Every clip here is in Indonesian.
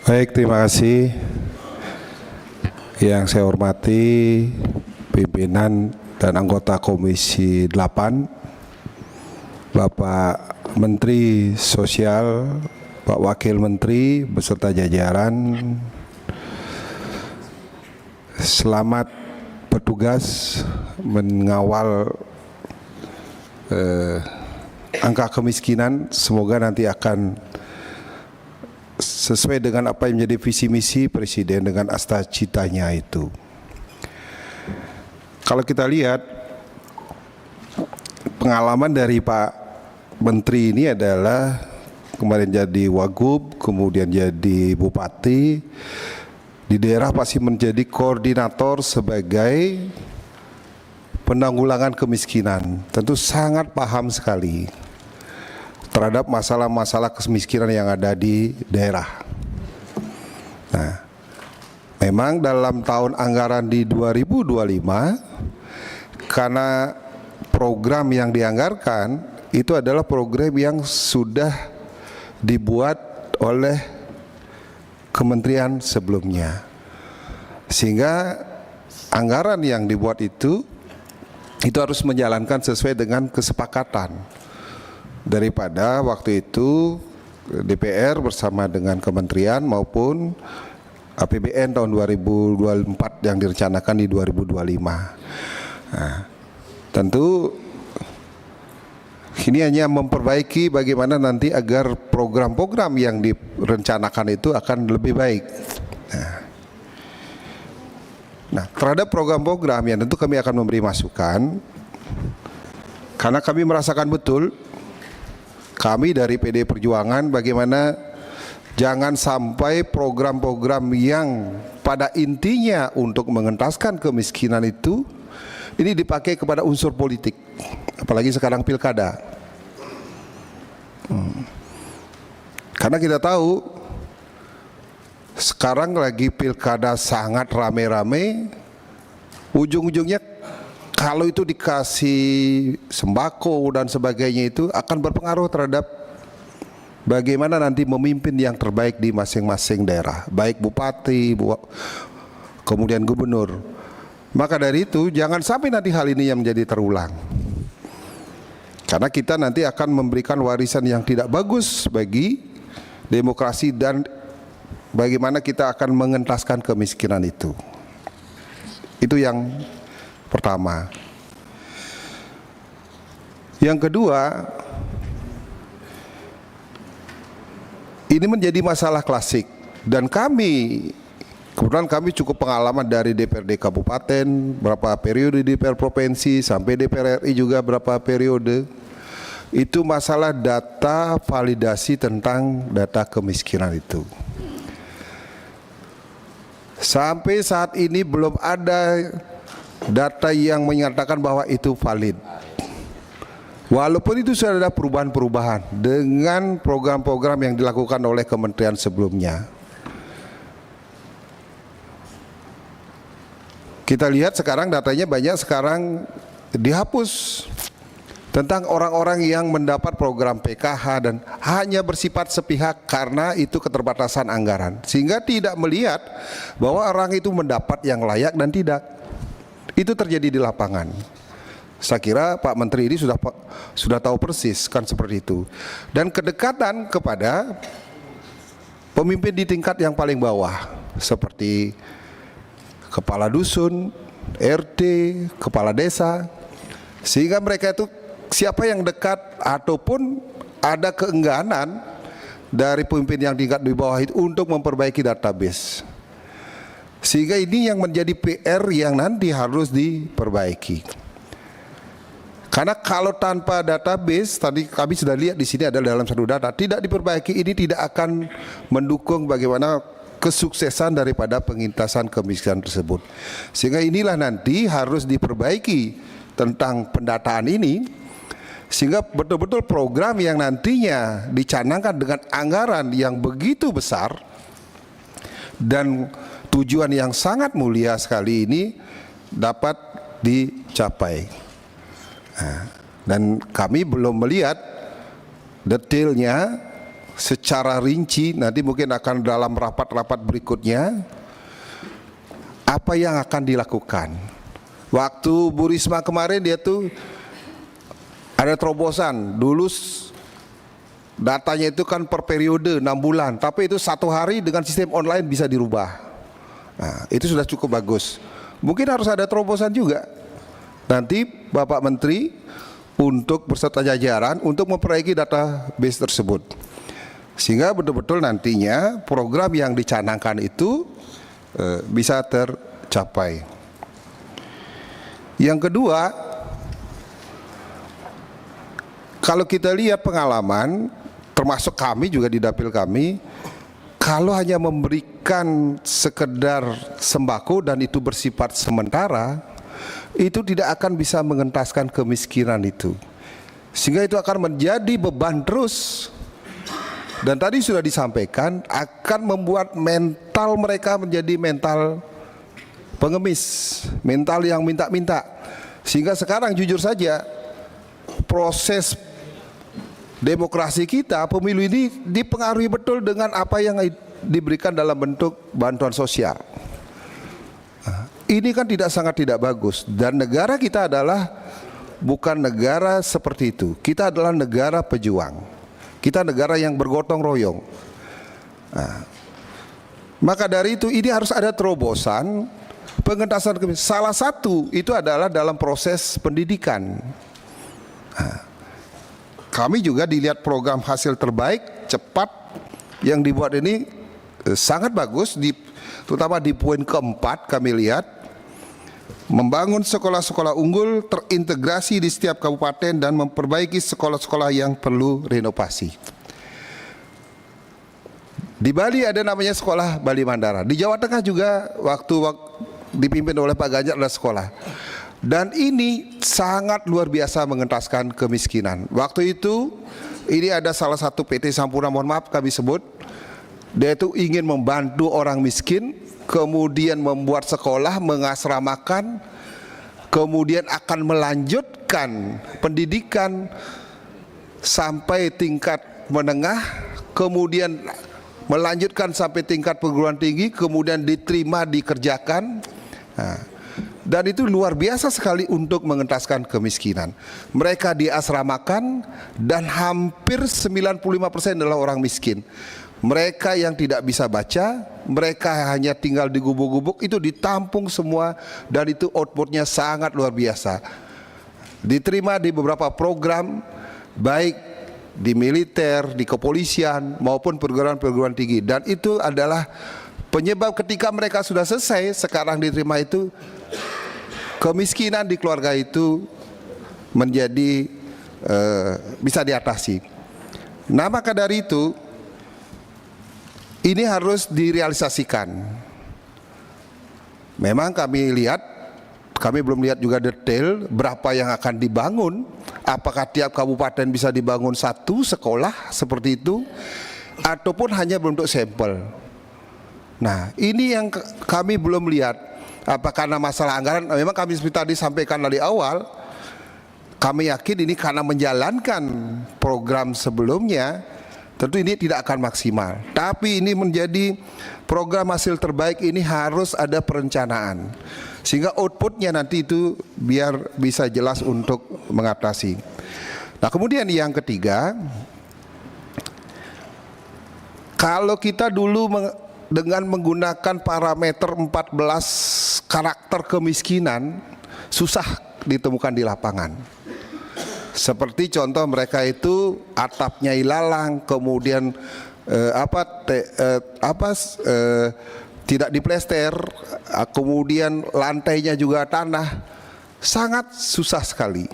Baik, terima kasih. Yang saya hormati pimpinan dan anggota Komisi 8, Bapak Menteri Sosial, Pak Wakil Menteri beserta jajaran. Selamat bertugas mengawal angka kemiskinan. Semoga nanti akan sesuai dengan apa yang menjadi visi misi Presiden dengan asta citanya itu. Kalau kita lihat pengalaman dari Pak Menteri ini adalah kemarin jadi Wagub, kemudian jadi Bupati, di daerah pasti menjadi koordinator sebagai penanggulangan kemiskinan. Tentu sangat paham sekali terhadap masalah-masalah kemiskinan yang ada di daerah. Nah, memang dalam tahun anggaran di 2025, karena program yang dianggarkan itu adalah program yang sudah dibuat oleh kementerian sebelumnya, sehingga anggaran yang dibuat itu harus menjalankan sesuai dengan kesepakatan daripada waktu itu DPR bersama dengan kementerian maupun APBN tahun 2024 yang direncanakan di 2025. Nah, tentu ini hanya memperbaiki bagaimana nanti agar program-program yang direncanakan itu akan lebih baik. Nah, terhadap program-program yang tentu kami akan memberi masukan, karena kami merasakan betul, kami dari PD Perjuangan, bagaimana jangan sampai program-program yang pada intinya untuk mengentaskan kemiskinan itu ini dipakai kepada unsur politik, apalagi sekarang pilkada. Karena kita tahu sekarang lagi pilkada sangat rame-rame, ujung-ujungnya kalau itu dikasih sembako dan sebagainya itu akan berpengaruh terhadap bagaimana nanti memimpin yang terbaik di masing-masing daerah, baik bupati, kemudian gubernur. Maka dari itu jangan sampai nanti hal ini yang menjadi terulang, karena kita nanti akan memberikan warisan yang tidak bagus bagi demokrasi dan bagaimana kita akan mengentaskan kemiskinan itu. Itu yang pertama. Yang kedua, ini menjadi masalah klasik, dan kebetulan kami cukup pengalaman dari DPRD Kabupaten, berapa periode DPR Provinsi, sampai DPR RI juga berapa periode. Itu masalah data validasi tentang data kemiskinan itu. Sampai saat ini belum ada data yang menyatakan bahwa itu valid. Walaupun itu sudah ada perubahan-perubahan dengan program-program yang dilakukan oleh kementerian sebelumnya. Kita lihat sekarang datanya banyak sekarang dihapus tentang orang-orang yang mendapat program PKH dan hanya bersifat sepihak karena itu keterbatasan anggaran, sehingga tidak melihat bahwa orang itu mendapat yang layak dan tidak. Itu terjadi di lapangan. Saya kira Pak Menteri ini sudah tahu persis kan seperti itu. Dan kedekatan kepada pemimpin di tingkat yang paling bawah seperti kepala dusun, RT, kepala desa, sehingga mereka itu siapa yang dekat ataupun ada keengganan dari pemimpin yang tingkat di bawah itu untuk memperbaiki database. Sehingga ini yang menjadi PR yang nanti harus diperbaiki. Karena kalau tanpa database, tadi kami sudah lihat di sini adalah dalam satu data, tidak diperbaiki, ini tidak akan mendukung bagaimana kesuksesan daripada pengentasan kemiskinan tersebut. Sehingga inilah nanti harus diperbaiki tentang pendataan ini, sehingga betul-betul program yang nantinya dicanangkan dengan anggaran yang begitu besar dan tujuan yang sangat mulia sekali ini dapat dicapai. Dan kami belum melihat detailnya secara rinci, nanti mungkin akan dalam rapat-rapat berikutnya, apa yang akan dilakukan. Waktu Bu Risma kemarin dia tuh ada terobosan, dulu datanya itu kan per periode 6 bulan, tapi itu 1 hari dengan sistem online bisa dirubah. Nah, itu sudah cukup bagus. Mungkin harus ada terobosan juga nanti Bapak Menteri untuk berserta jajaran untuk memperbaiki database tersebut, sehingga betul-betul nantinya program yang dicanangkan itu bisa tercapai. Yang kedua, kalau kita lihat pengalaman, termasuk kami juga di dapil kami, kalau hanya memberikan sekedar sembako dan itu bersifat sementara, itu tidak akan bisa mengentaskan kemiskinan itu, sehingga itu akan menjadi beban terus. Dan tadi sudah disampaikan akan membuat mental mereka menjadi mental pengemis, mental yang minta-minta, sehingga sekarang jujur saja proses demokrasi kita, pemilu ini dipengaruhi betul dengan apa yang diberikan dalam bentuk bantuan sosial. Ini kan sangat tidak bagus, dan negara kita adalah bukan negara seperti itu. Kita adalah negara pejuang, kita negara yang bergotong royong. Maka dari itu ini harus ada terobosan pengentasan kemiskinan. Salah satu itu adalah dalam proses pendidikan. Kami juga dilihat program hasil terbaik cepat yang dibuat ini sangat bagus, terutama di poin keempat kami lihat membangun sekolah-sekolah unggul terintegrasi di setiap kabupaten dan memperbaiki sekolah-sekolah yang perlu renovasi. Di Bali ada namanya sekolah Bali Mandara. Di Jawa Tengah juga waktu dipimpin oleh Pak Ganjar ada sekolah. Dan ini sangat luar biasa mengentaskan kemiskinan. Waktu itu ini ada salah satu PT Sampurna, mohon maaf kami sebut, dia itu ingin membantu orang miskin, kemudian membuat sekolah, mengasramakan, kemudian akan melanjutkan pendidikan sampai tingkat menengah, kemudian melanjutkan sampai tingkat perguruan tinggi, kemudian diterima dikerjakan. Dan itu luar biasa sekali untuk mengentaskan kemiskinan. Mereka diasramakan dan hampir 95% adalah orang miskin. Mereka yang tidak bisa baca, mereka hanya tinggal di gubuk-gubuk, itu ditampung semua dan itu outputnya sangat luar biasa. Diterima di beberapa program, baik di militer, di kepolisian maupun perguruan-perguruan tinggi. Dan itu adalah penyebab ketika mereka sudah selesai, sekarang diterima itu, kemiskinan di keluarga itu menjadi bisa diatasi. Nah, maka dari itu ini harus direalisasikan. Memang kami lihat, kami belum lihat juga detail berapa yang akan dibangun. Apakah tiap kabupaten bisa dibangun 1 sekolah seperti itu, ataupun hanya bentuk sampel. Nah, ini yang kami belum lihat. Apa karena masalah anggaran? Memang kami seperti tadi sampaikan dari awal, kami yakin ini karena menjalankan program sebelumnya, tentu ini tidak akan maksimal. Tapi ini menjadi program hasil terbaik, ini harus ada perencanaan, sehingga outputnya nanti itu biar bisa jelas untuk mengatasi. Nah, kemudian yang ketiga, kalau kita dulu dengan menggunakan parameter 14 karakter kemiskinan, susah ditemukan di lapangan. Seperti contoh mereka itu atapnya ilalang, kemudian tidak diplester, kemudian lantainya juga tanah, sangat susah sekali.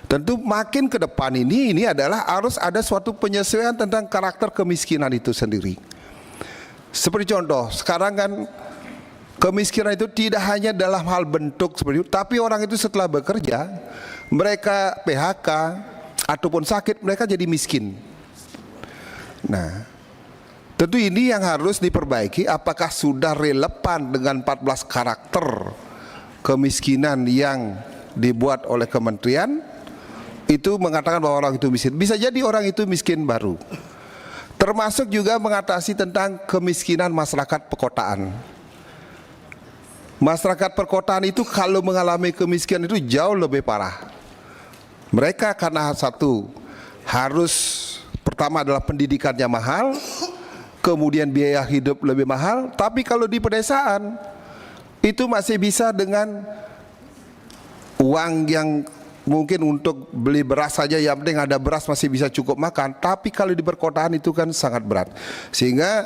Tentu makin ke depan ini adalah harus ada suatu penyesuaian tentang karakter kemiskinan itu sendiri. Seperti contoh, sekarang kan kemiskinan itu tidak hanya dalam hal bentuk seperti itu, tapi orang itu setelah bekerja, mereka PHK ataupun sakit, mereka jadi miskin. Nah, tentu ini yang harus diperbaiki. Apakah sudah relevan dengan 14 karakter kemiskinan yang dibuat oleh kementerian? Itu mengatakan bahwa orang itu miskin. Bisa jadi orang itu miskin baru. termasuk juga mengatasi tentang kemiskinan masyarakat perkotaan. Masyarakat perkotaan itu kalau mengalami kemiskinan itu jauh lebih parah. Mereka karena satu harus, pertama adalah pendidikannya mahal, kemudian biaya hidup lebih mahal. Tapi kalau di pedesaan itu masih bisa dengan uang yang mungkin untuk beli beras saja, yang penting ada beras masih bisa cukup makan. Tapi kalau di perkotaan itu kan sangat berat. Sehingga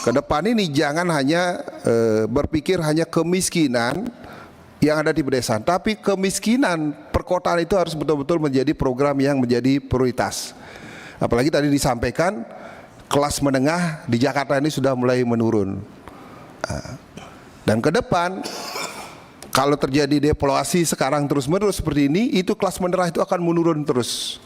ke depan ini jangan hanya berpikir hanya kemiskinan yang ada di pedesaan, tapi kemiskinan perkotaan itu harus betul-betul menjadi program yang menjadi prioritas. Apalagi tadi disampaikan kelas menengah di Jakarta ini sudah mulai menurun. Dan ke depan kalau terjadi depopulasi sekarang terus-menerus seperti ini, itu kelas menengah itu akan menurun terus.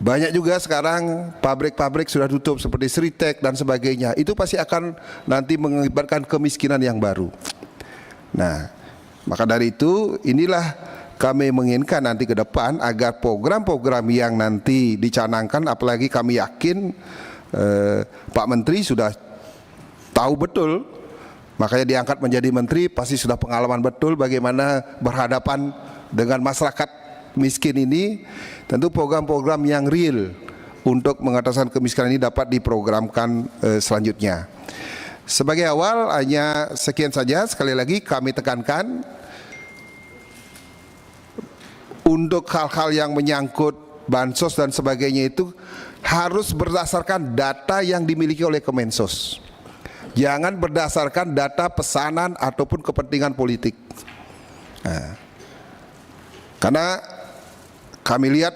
Banyak juga sekarang pabrik-pabrik sudah tutup seperti Sritek dan sebagainya. Itu pasti akan nanti mengakibatkan kemiskinan yang baru. Nah, maka dari itu inilah kami menginginkan nanti ke depan agar program-program yang nanti dicanangkan, apalagi kami yakin Pak Menteri sudah tahu betul, makanya diangkat menjadi menteri, pasti sudah pengalaman betul bagaimana berhadapan dengan masyarakat miskin ini. Tentu program-program yang real untuk mengatasi kemiskinan ini dapat diprogramkan selanjutnya. Sebagai awal hanya sekian saja. Sekali lagi kami tekankan untuk hal-hal yang menyangkut bansos dan sebagainya itu harus berdasarkan data yang dimiliki oleh Kemensos. Jangan berdasarkan data pesanan ataupun kepentingan politik. Nah, karena kami lihat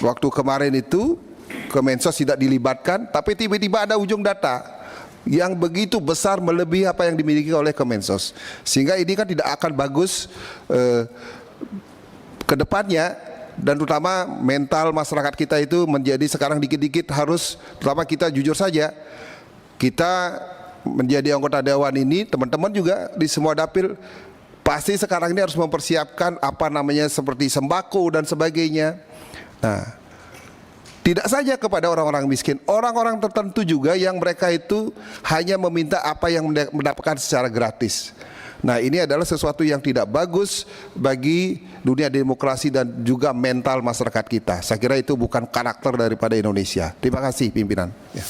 waktu kemarin itu Kemensos tidak dilibatkan, tapi tiba-tiba ada ujung data yang begitu besar melebihi apa yang dimiliki oleh Kemensos. Sehingga ini kan tidak akan bagus ke depannya, dan terutama mental masyarakat kita itu menjadi sekarang dikit-dikit harus, terutama kita jujur saja, kita menjadi anggota dewan ini, teman-teman juga di semua dapil pasti sekarang ini harus mempersiapkan apa namanya seperti sembako dan sebagainya. Nah, tidak saja kepada orang-orang miskin, orang-orang tertentu juga yang mereka itu hanya meminta apa yang mendapatkan secara gratis. Nah, ini adalah sesuatu yang tidak bagus bagi dunia demokrasi dan juga mental masyarakat kita. Saya kira itu bukan karakter daripada Indonesia. Terima kasih pimpinan. Ya.